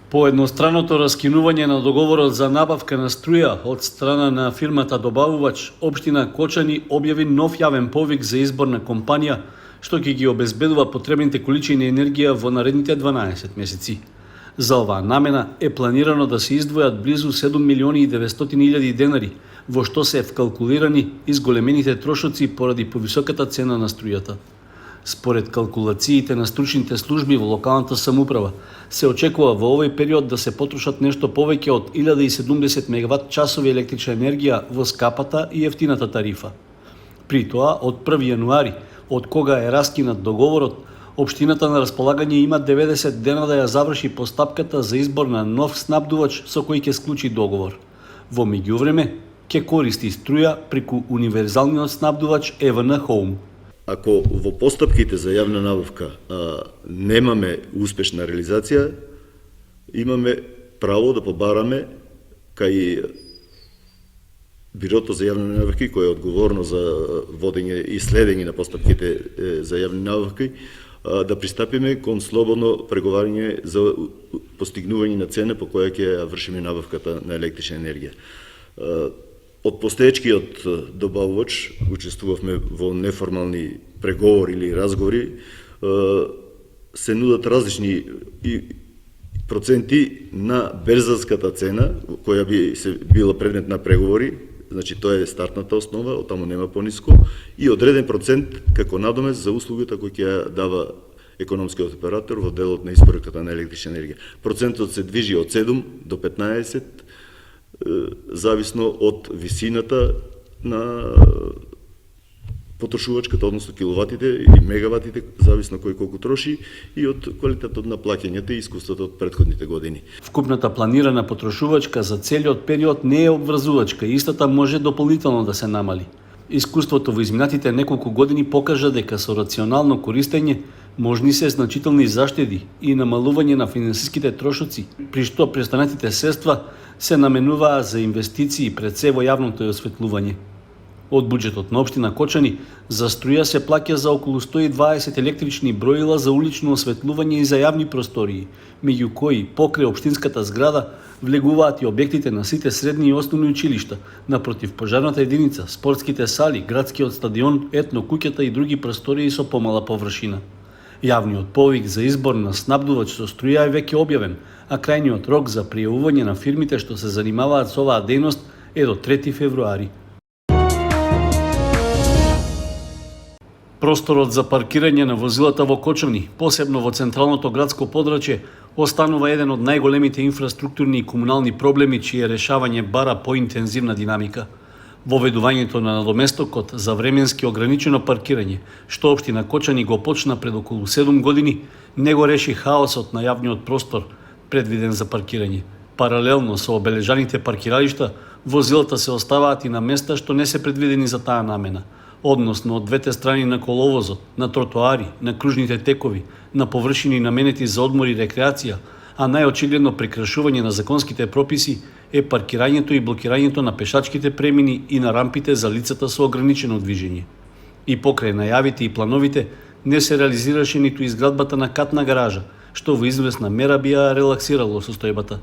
По едностранното раскинување на договорот за набавка на струја од страна на фирмата добавувач, општина Кочани објави нов јавен повик за избор на компанија што ќе ги обезбедува потребните количини енергија во наредните 12 месеци. За оваа намена е планирано да се издвојат близу 7 милиони и 900 илјади денари, во што се вкалкулирани изголемените трошоци поради повисоката цена на струјата. Според калкулациите на стручните служби во локалната самоуправа, се очекува во овој период да се потрошат нешто повеќе од 1070 мегават часови електрична енергија во скапата и ефтината тарифа. При тоа, од 1 јануари, од кога е раскинат договорот, општината на располагање има 90 дена да ја заврши постапката за избор на нов снабдувач со кој ќе склучи договор. Во меѓувреме, ќе користи струја преку универзалниот снабдувач EVN Home. Ако во постапките за јавна набавка немаме успешна реализација, имаме право да побараме кај Бирото за јавни набавки, кој е одговорно за водење и следење на постапките за јавни набавки, да пристапиме кон слободно преговарање за постигнување на цена по која ќе вршиме набавката на електрична енергија. Од постоечкиот добавувач учествувавме во неформални преговори или разговори, се нудат различни проценти на берзанската цена, која би се била предмет на преговори, значи тоа е стартната основа, оттаму нема пониско, и одреден процент како надомест за услугата која ќе дава економскиот оператор во делот на испораката на електрична енергија. Процентот се движи од 7 до 15, зависно од висината на потрошувачката, односно киловатите и мегаватите, зависно кој колку троши, и од квалитетот на плаќањата и искуството од претходните години. Вкупната планирана потрошувачка за целиот период не е обврзувачка и истата може дополнително да се намали. Искуството во изминатите неколку години покажа дека со рационално користење можни се значителни заштеди и намалување на финансиските трошоци, при што престанатите средства се наменуваа за инвестиции пред се во јавното осветлување. Од буџетот на општина Кочани за струја се плаќа за околу 120 електрични броила за улично осветлување и за јавни простории, меѓу кои покрај општинската зграда влегуваат и објектите на сите средни и основни училишта, напротив пожарната единица, спортските сали, градскиот стадион, етно куќата и други простории со помала површина. Јавниот повик за избор на снабдувач со струја е веќе објавен, а крајниот рок за пријавување на фирмите што се занимаваат со оваа дејност е до 3 февруари. Просторот за паркирање на возилата во Кочани, посебно во централното градско подрачје, останува еден од најголемите инфраструктурни и комунални проблеми чие решавање бара поинтензивна динамика. Воведувањето на надоместокот за временски ограничено паркирање, што општина Кочани го почна пред околу 7 години, не го реши хаосот на јавниот простор предвиден за паркирање. Паралелно со обележаните паркиралишта, возилата се оставаат и на места што не се предвидени за таа намена, односно од двете страни на коловозот, на тротоари, на кружните текови, на површини наменети за одмор и рекреација, а најочигледно прекрашување на законските прописи е паркирањето и блокирањето на пешачките премини и на рампите за лицата со ограничено движење. И покрај најавите и плановите, не се реализираше ниту изградбата на катна гаража, што во известна мера би ја релаксирало состојбата.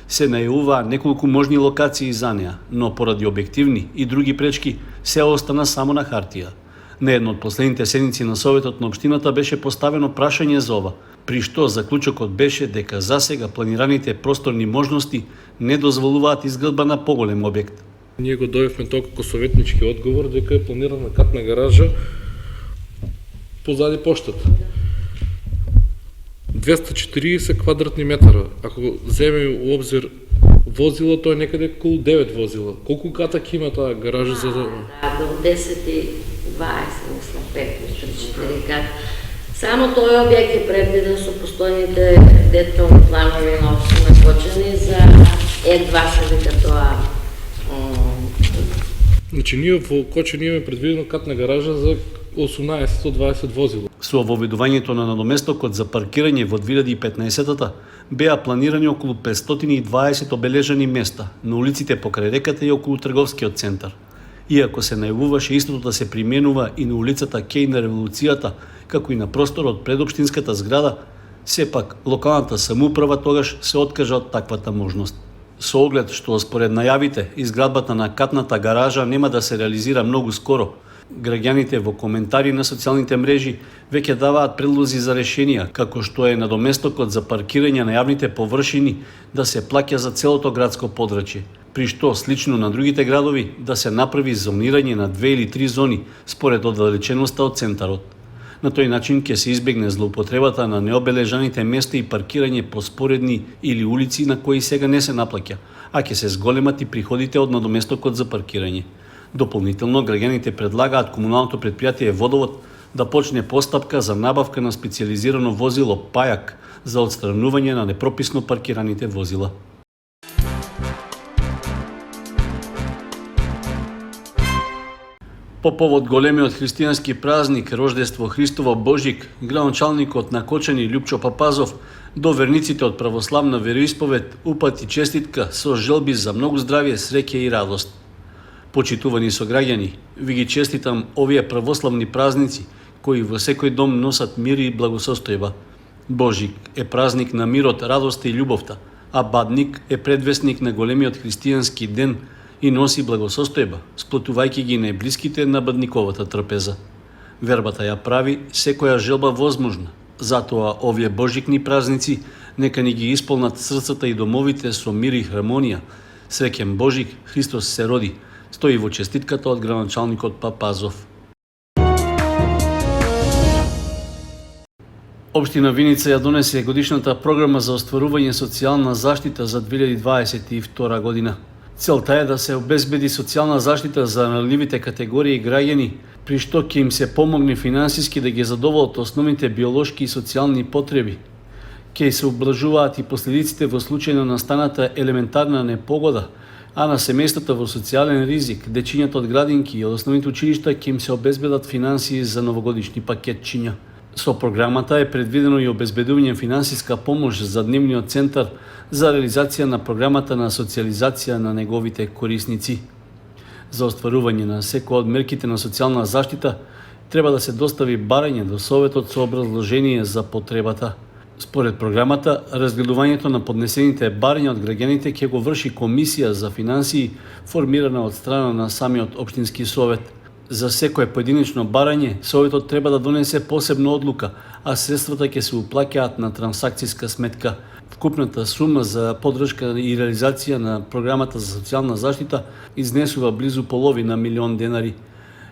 Се најавуваа неколку можни локации за неа, но поради објективни и други пречки се остана само на хартија. На едно од последните седници на Советот на општината беше поставено прашање за ова, при што заклучокот беше дека засега планираните просторни можности не дозволуваат изградба на поголем објект. Ние го дојавме тоа како советнички одговор дека е планирана катна гаража позади поштата. 240 квадратни метара. Ако земеме у обзир возила, тоа е некаде околу 9 возила. Колку катак има таа гаража за... Да, до 10 и 20, мислам, 5-4 кат. Само тој објект е предвиден со постојните детални планови на општина Кочани за едва се вика тоа. Значи, ние во Кочани имаме предвидено катна гаража за 18-20 возила. Со воведувањето на надоместокот за паркирање во 2015-та беа планирани околу 520 обележани места на улиците покрај реката и околу трговскиот центар. Иако се најавуваше истото да се применува и на улицата Кеј на Револуцијата, како и на просторот пред општинската зграда, Сепак, локалната самоуправа тогаш се откажа од таквата можност. Со оглед што според најавите, изградбата на катната гаража нема да се реализира многу скоро, граѓаните во коментари на социјалните мрежи веќе даваат предлози за решенија, како што е надоместокот за паркирање на јавните површини да се плаќа за целото градско подрачје, при што, слично на другите градови, да се направи зонирање на 2 или 3 зони според оддалеченоста од центарот. На тој начин ќе се избегне злоупотребата на необележаните места и паркирање по споредни или улици на кои сега не се наплаќа, а ќе се зголемат и приходите од надоместокот за паркирање. Дополнително, граѓаните предлагаат комуналното претпријатие Водовод да почне постапка за набавка на специјализирано возило пајак за отстранување на непрописно паркираните возила. По повод големиот христијански празник Рождество Христово Божик, градоначалникот на Кочани Љупчо Папазов до верниците од православна вероисповед упати честитка со желби за многу здравје, среќа и радост. Почитувани сограѓани, ви ги честитам овие православни празници кои во секој дом носат мир и благосостојба. Божик е празник на мирот, радоста и љубовта, а Бадник е предвестник на големиот христијански ден и носи благосостојба, сплотувајќи ги најблиските на бадниковата трпеза. Вербата ја прави секоја желба возможна, затоа овие божикни празници нека ни ги исполнат срцата и домовите со мир и хармонија. Среќен Божик, Христос се роди, стои во честитката од градоначалникот Папазов. Општина Виница ја донесе годишната програма за остварување социјална заштита за 2022 година. Целта е да се обезбеди социјална заштита за ранливите категории граѓани, при што ќе им се помогне финансиски да ги задоволат основните биолошки и социјални потреби. Ќе се ублажуваат и последиците во случај на настаната елементарна непогода, а на семејствата во социјален ризик, дечињата од градинки и од основните училишта ќе им се обезбедат финансии за новогодишни пакетчиња. Со програмата е предвидено и обезбедување финансиска помош за дневниот центар за реализација на програмата на социјализација на неговите корисници. За остварување на секоја од мерките на социјална заштита треба да се достави барање до Советот со образложение за потребата. Според програмата, разгледувањето на поднесените барања од граѓаните ќе го врши комисија за финансии формирана од страна на самиот општински совет. За секое поединечно барање, Советот треба да донесе посебна одлука, а средствата ќе се уплаќаат на трансакциска сметка. Вкупната сума за поддршка и реализација на програмата за социјална заштита изнесува близу половина милион денари.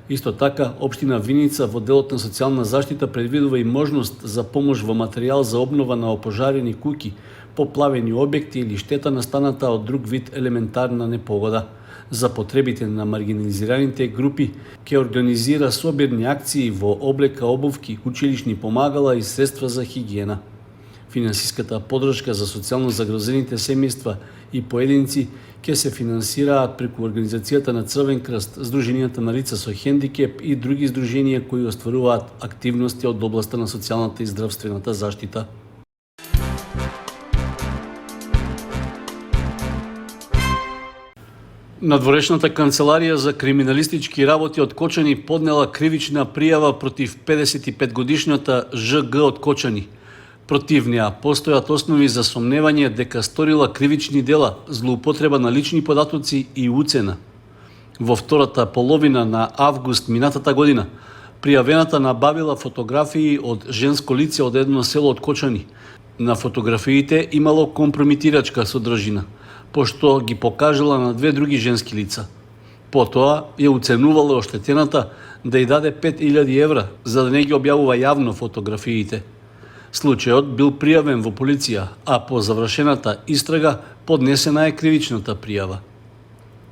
Исто така, општина Виница во делот на социјална заштита предвидува и можност за помош во материјал за обнова на опожарени куќи, поплавени објекти или штета настаната од друг вид елементарна непогода. За потребите на маргинализираните групи ќе организира собирни акции во облека, обувки, училишни помагала и средства за хигиена. Финансиската поддршка за социјално загрозените семејства и поединци ќе се финансираат преку Организацијата на Црвен крст, Сдруженијата на лица со хендикеп и други здруженија кои остваруваат активности од областа на социјалната и здравствената заштита. Надворешната канцеларија за криминалистички работи од Кочани поднела кривична пријава против 55-годишната ЖГ од Кочани. Против неа постојат основи за сомневање дека сторила кривични дела, злоупотреба на лични податоци и уцена. Во втората половина на август минатата година, пријавената набавила фотографии од женско лице од едно село од Кочани. На фотографиите имало компрометирачка содржина, пошто ги покажала на две други женски лица. Потоа ја уценувала оштетената да ја даде 5000 евра за да не ги објавува јавно фотографиите. Случајот бил пријавен во полиција, а по завршената истрага поднесена е кривичната пријава.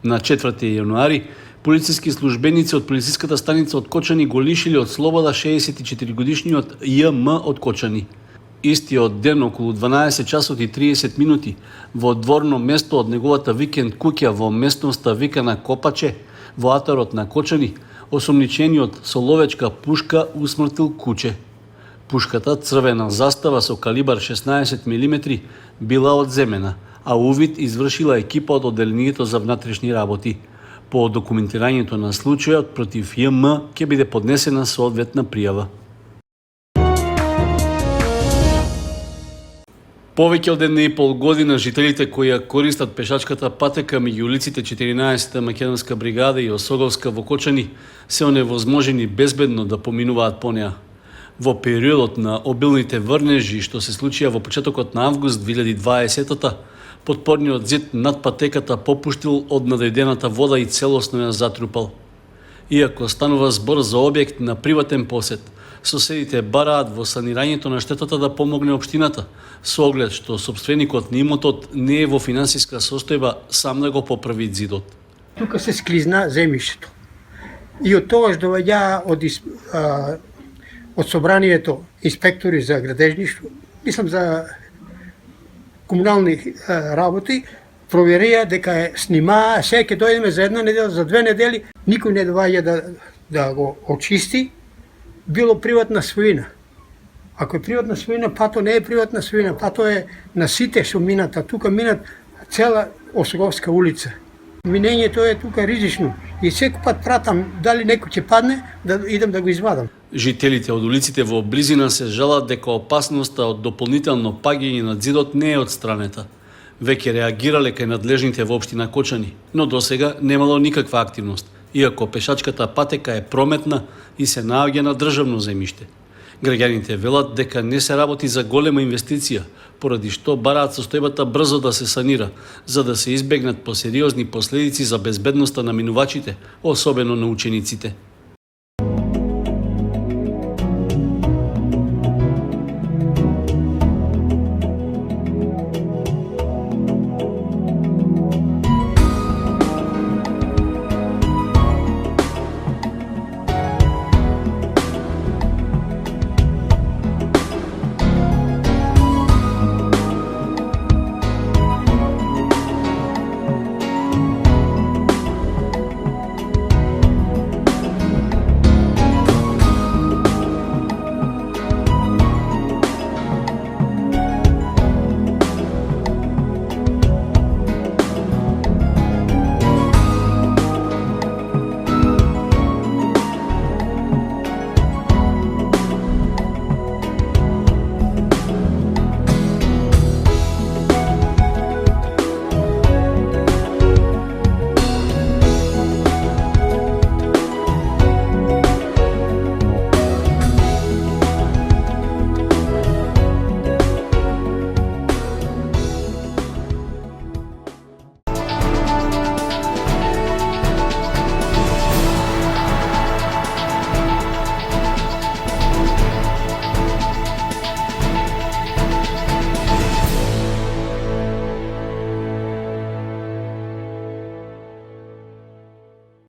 На 4 јануари, полициски службеници од полициската станица од Кочани го лишили од слобода 64-годишниот Ј.М. од Кочани. Истиот ден околу 12 часот и 30 минути во дворно место од неговата викенд куќа во местноста викана Копаче, во атарот на Кочани, осомничениот со ловечка пушка усмртил куче. Пушката, црвена застава со калибар 16 мм, била одземена, а увид извршила екипа од одделението за внатрешни работи. По документирањето на случајот против Ј.М. ќе биде поднесена соодветна пријава. Повеќе од една и пол година жителите кои ја користат пешачката патека меѓу улиците 14-та македонска бригада и Осоговска во Кочани се оневозможени безбедно да поминуваат по неа. Во периодот на обилните врнежи што се случија во почетокот на август 2020-та, подпорниот зид над патеката попуштил од надојдената вода и целосно ја затрупал. Иако станува збор за објект на приватен посет, соседите бараат во санирањето на штетата да помогне општината, со оглед што собственикот на имотот не е во финансиска состојба сам да го поправи зидот. Тука се склизна земјиштето. И од тогаш доаѓаа од собранието инспектори за градежништво, мислам за комунални работи, проверија дека е снимаа, сега ќе дојдеме за една недела, за 2 недели, никој не доаѓа да го очисти, било приватна својина. Ако е приватна својина, пато не е приватна својина, пато е на сите што минат, а тука минат цела Осоговска улица. Минењето е тука ризично и секој пат пратам дали некој ќе падне, да идам да го извадам. Жителите од улиците во близина се жалат дека опасноста од дополнително паѓање на зидот не е отстранета. Веќе реагирале кај надлежните во општина Кочани, но досега немало никаква активност, иако пешачката патека е прометна и се наоѓа на државно земјиште. Граѓаните велат дека не се работи за голема инвестиција, поради што бараат состојбата брзо да се санира, за да се избегнат посериозни последици за безбедноста на минувачите, особено на учениците.